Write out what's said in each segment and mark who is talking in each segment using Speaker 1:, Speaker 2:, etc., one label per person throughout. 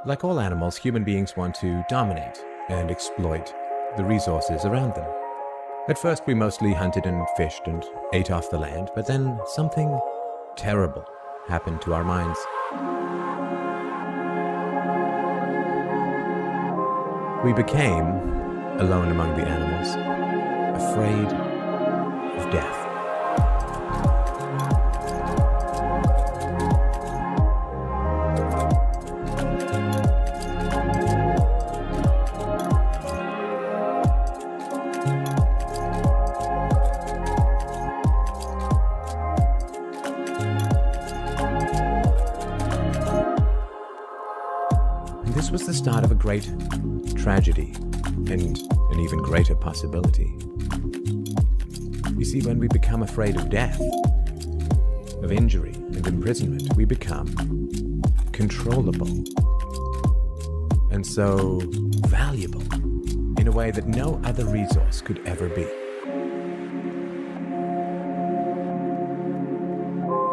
Speaker 1: Like all animals, human beings want to dominate and exploit the resources around them. At first, we mostly hunted and fished and ate off the land, but then something terrible happened to our minds. We became, alone among the animals, afraid of death. This was the start of a great tragedy and an even greater possibility. You see, when we become afraid of death, of injury and imprisonment, we become controllable and so valuable in a way that no other resource could ever be.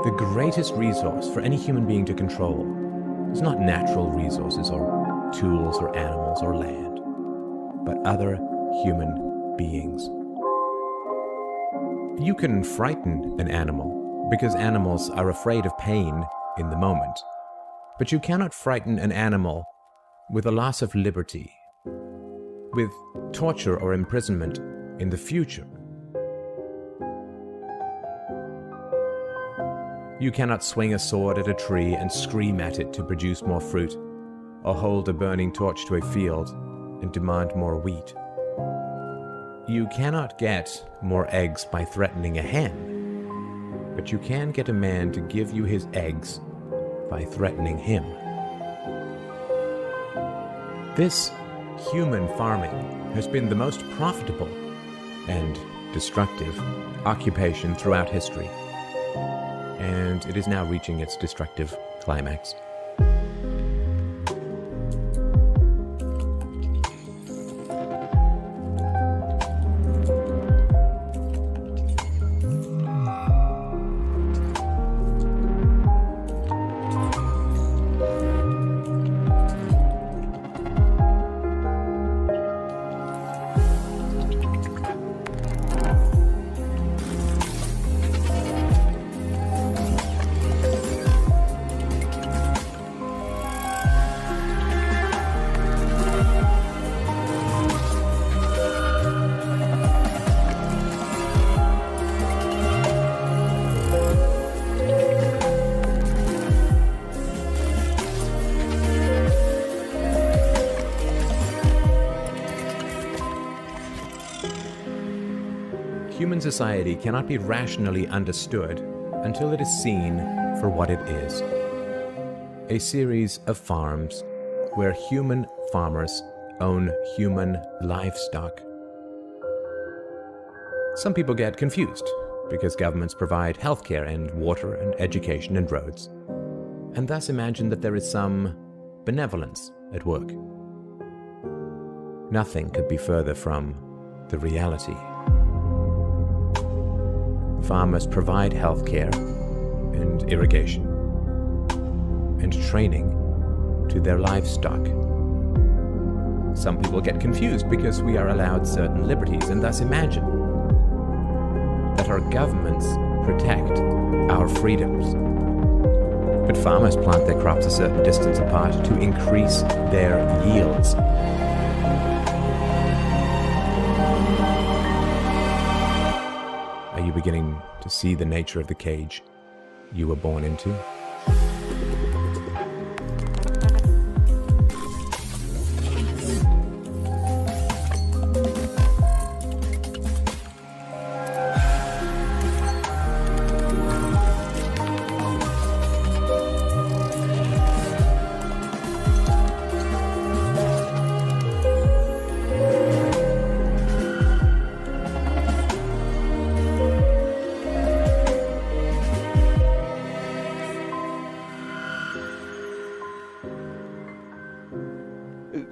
Speaker 1: The greatest resource for any human being to control is not natural resources or tools or animals or land, but other human beings. You can frighten an animal because animals are afraid of pain in the moment, but you cannot frighten an animal with a loss of liberty, with torture or imprisonment in the future. You cannot swing a sword at a tree and scream at it to produce more fruit, or hold a burning torch to a field and demand more wheat. You cannot get more eggs by threatening a hen, but you can get a man to give you his eggs by threatening him. This human farming has been the most profitable and destructive occupation throughout history, and it is now reaching its destructive climax. Human society cannot be rationally understood until it is seen for what it is: a series of farms where human farmers own human livestock. Some people get confused because governments provide healthcare and water and education and roads, and thus imagine that there is some benevolence at work. Nothing could be further from the reality. Farmers provide healthcare and irrigation and training to their livestock. Some people get confused because we are allowed certain liberties and thus imagine that our governments protect our freedoms. But farmers plant their crops a certain distance apart to increase their yields. Are you beginning to see the nature of the cage you were born into?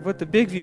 Speaker 2: What the big view